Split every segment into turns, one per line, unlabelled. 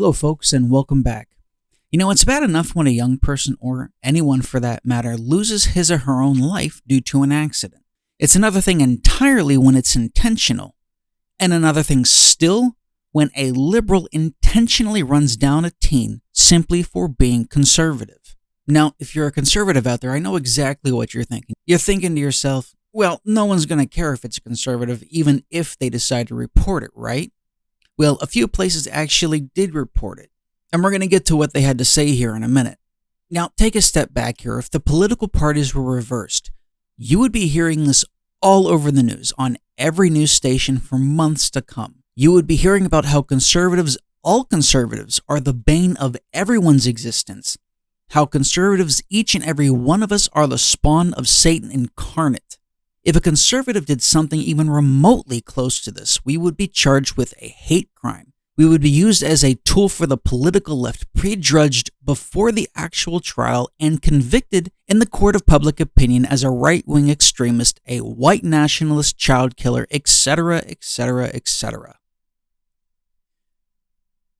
Hello, folks, and welcome back. It's bad enough when a young person, or anyone for that matter, loses his or her own life due to an accident. It's another thing entirely when it's intentional. And another thing still when a liberal intentionally runs down a teen simply for being conservative. Now, if you're a conservative out there, I know exactly what you're thinking. You're thinking to yourself, well, no one's going to care if it's a conservative, even if they decide to report it, right? Well, a few places actually did report it, and we're going to get to what they had to say here in a minute. Now, take a step back here. If the political parties were reversed, you would be hearing this all over the news, on every news station for months to come. You would be hearing about how all conservatives, are the bane of everyone's existence. How conservatives, each and every one of us, are the spawn of Satan incarnate. If a conservative did something even remotely close to this, we would be charged with a hate crime. We would be used as a tool for the political left, prejudged before the actual trial, and convicted in the court of public opinion as a right-wing extremist, a white nationalist, child killer, etc., etc., etc.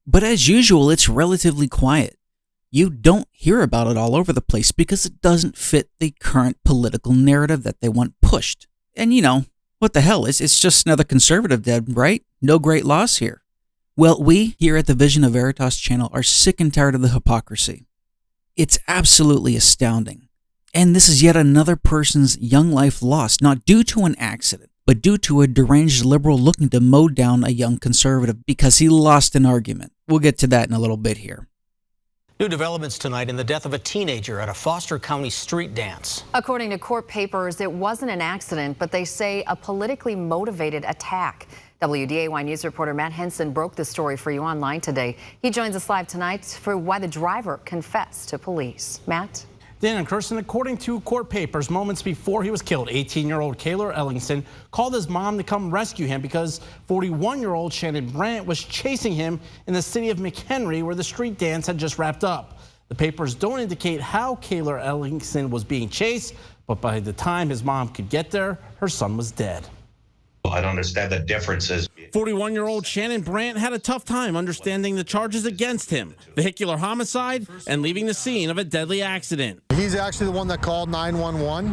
But as usual, it's relatively quiet. You don't hear about it all over the place because it doesn't fit the current political narrative that they want pushed. And what the hell, it's just another conservative dead, right? No great loss here. Well, we here at the Vision of Veritas channel are sick and tired of the hypocrisy. It's absolutely astounding. And this is yet another person's young life lost, not due to an accident, but due to a deranged liberal looking to mow down a young conservative because he lost an argument. We'll get to that in a little bit here.
New developments tonight in the death of a teenager at a Foster County street dance.
According to court papers, it wasn't an accident, but they say a politically motivated attack. WDAY News reporter Matt Henson broke the story for you online today. He joins us live tonight for why the driver confessed to police. Matt?
Dan and Kirsten, according to court papers, moments before he was killed, 18-year-old Kaylor Ellingson called his mom to come rescue him because 41-year-old Shannon Brandt was chasing him in the city of McHenry, where the street dance had just wrapped up. The papers don't indicate how Kaylor Ellingson was being chased, but by the time his mom could get there, her son was dead.
I don't understand the differences.
41-year-old Shannon Brandt had a tough time understanding the charges against him, vehicular homicide and leaving the scene of a deadly accident.
He's actually the one that called 911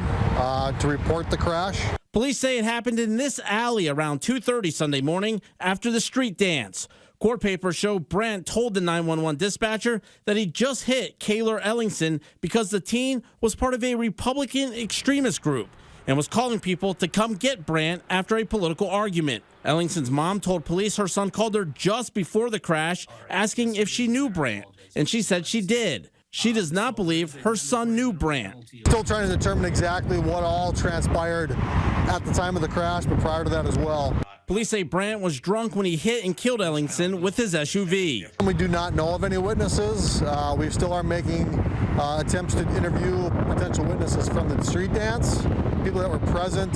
to report the crash.
Police say it happened in this alley around 2:30 Sunday morning after the street dance. Court papers show Brandt told the 911 dispatcher that he just hit Kaylor Ellingson because the teen was part of a Republican extremist group and was calling people to come get Brandt after a political argument. Ellingson's mom told police her son called her just before the crash, asking if she knew Brandt, and she said she did. She does not believe her son knew Brandt.
Still trying to determine exactly what all transpired at the time of the crash, but prior to that as well.
Police say Brandt was drunk when he hit and killed Ellingson with his SUV.
We do not know of any witnesses. We still are making attempts to interview potential witnesses from the street dance, people that were present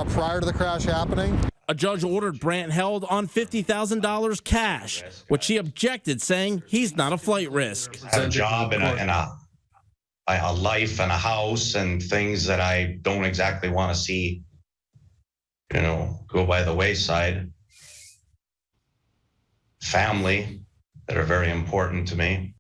prior to the crash happening.
A judge ordered Brandt held on $50,000 cash, which he objected, saying he's not a flight risk.
I have a job and a life and a house and things that I don't exactly want to see, go by the wayside. Family that are very important to me.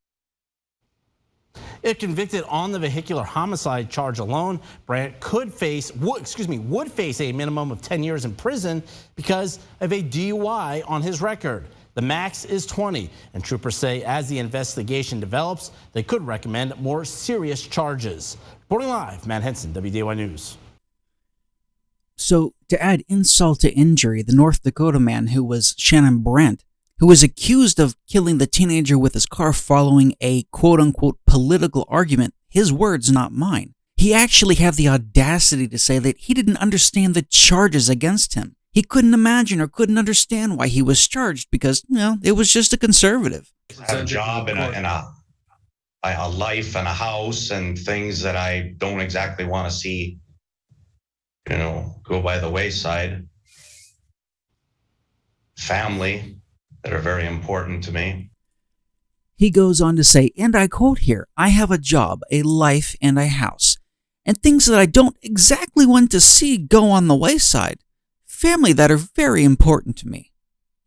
If convicted on the vehicular homicide charge alone, Brandt would face a minimum of 10 years in prison because of a DUI on his record. The max is 20, and troopers say as the investigation develops, they could recommend more serious charges. Reporting live, Matt Henson, WDAY News.
So, to add insult to injury, the North Dakota man who was Shannon Brandt, who was accused of killing the teenager with his car following a quote-unquote political argument, his words, not mine. He actually had the audacity to say that he didn't understand the charges against him. He couldn't imagine or couldn't understand why he was charged because, it was just a conservative.
I have a job and a life and a house and things that I don't exactly want to see, go by the wayside. Family that are very important to me.
He goes on to say, and I quote here, I have a job, a life, and a house, and things that I don't exactly want to see go on the wayside. Family that are very important to me.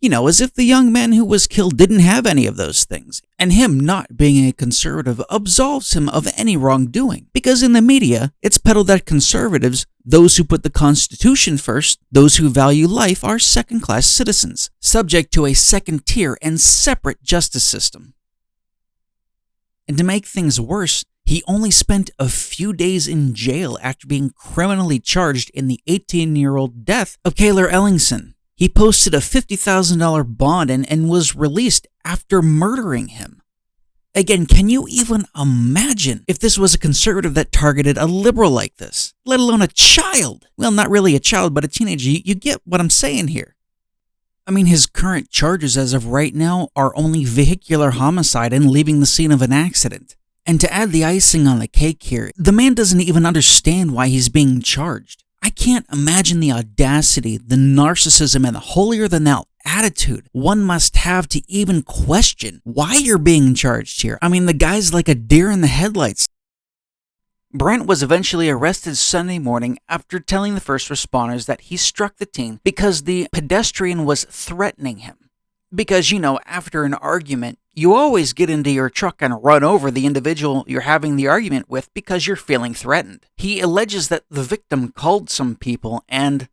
As if the young man who was killed didn't have any of those things, and him not being a conservative absolves him of any wrongdoing. Because in the media, it's peddled that conservatives, those who put the Constitution first, those who value life, are second-class citizens, subject to a second-tier and separate justice system. And to make things worse, he only spent a few days in jail after being criminally charged in the 18-year-old death of Cayler Ellingson. He posted a $50,000 bond and was released after murdering him. Again, can you even imagine if this was a conservative that targeted a liberal like this, let alone a child? Well, not really a child, but a teenager. You get what I'm saying here. I mean, his current charges as of right now are only vehicular homicide and leaving the scene of an accident. And to add the icing on the cake here, the man doesn't even understand why he's being charged. I can't imagine the audacity, the narcissism, and the holier-than-thou attitude one must have to even question why you're being charged here. I mean, the guy's like a deer in the headlights. Brent was eventually arrested Sunday morning after telling the first responders that he struck the teen because the pedestrian was threatening him. Because, after an argument, you always get into your truck and run over the individual you're having the argument with because you're feeling threatened. He alleges that the victim called some people and,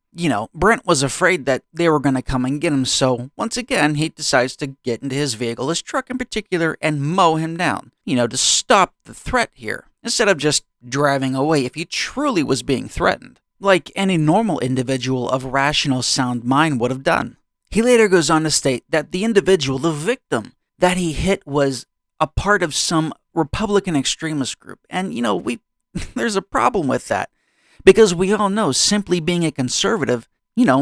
Brent was afraid that they were going to come and get him. So once again, he decides to get into his vehicle, his truck in particular, and mow him down, to stop the threat here, instead of just driving away if he truly was being threatened, like any normal individual of rational sound mind would have done. He later goes on to state that the individual, the victim, that he hit was a part of some Republican extremist group. And, there's a problem with that. Because we all know simply being a conservative,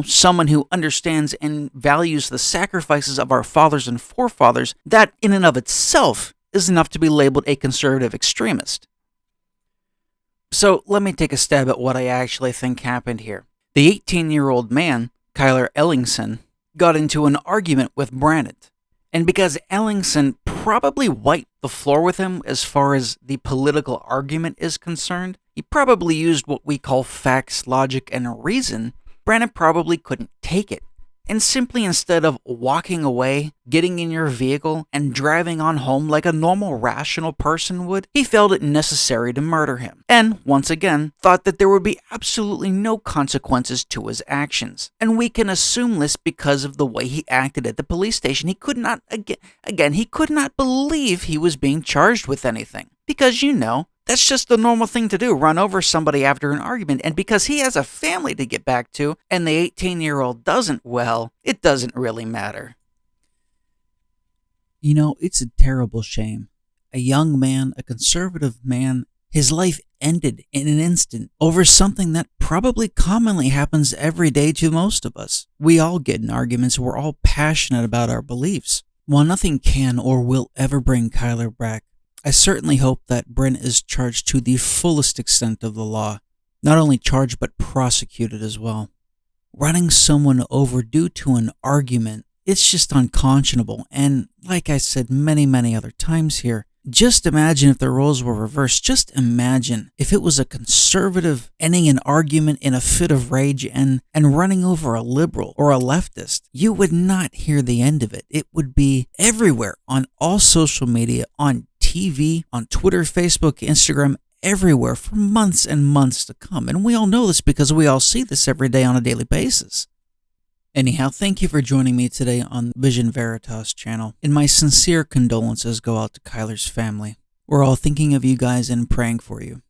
someone who understands and values the sacrifices of our fathers and forefathers, that in and of itself is enough to be labeled a conservative extremist. So let me take a stab at what I actually think happened here. The 18-year-old man, Cayler Ellingson, got into an argument with Brandon. And because Ellingson probably wiped the floor with him as far as the political argument is concerned, he probably used what we call facts, logic, and reason. Brandon probably couldn't take it. And simply instead of walking away, getting in your vehicle, and driving on home like a normal, rational person would, he felt it necessary to murder him. And, once again, thought that there would be absolutely no consequences to his actions. And we can assume this because of the way he acted at the police station. He could not, he could not believe he was being charged with anything. Because, that's just the normal thing to do, run over somebody after an argument. And because he has a family to get back to, and the 18-year-old doesn't, well, it doesn't really matter. It's a terrible shame. A young man, a conservative man, his life ended in an instant over something that probably commonly happens every day to most of us. We all get in arguments. We're all passionate about our beliefs. While nothing can or will ever bring Cayler back, I certainly hope that Brent is charged to the fullest extent of the law. Not only charged, but prosecuted as well. Running someone over due to an argument, it's just unconscionable. And like I said many, many other times here, just imagine if the roles were reversed. Just imagine if it was a conservative ending an argument in a fit of rage and running over a liberal or a leftist. You would not hear the end of it. It would be everywhere on all social media, on TV, on Twitter, Facebook, Instagram, everywhere for months and months to come. And we all know this because we all see this every day on a daily basis. Anyhow, thank you for joining me today on the Vision Veritas channel. And my sincere condolences go out to Cayler's family. We're all thinking of you guys and praying for you.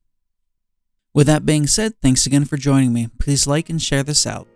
With that being said, thanks again for joining me. Please like and share this out.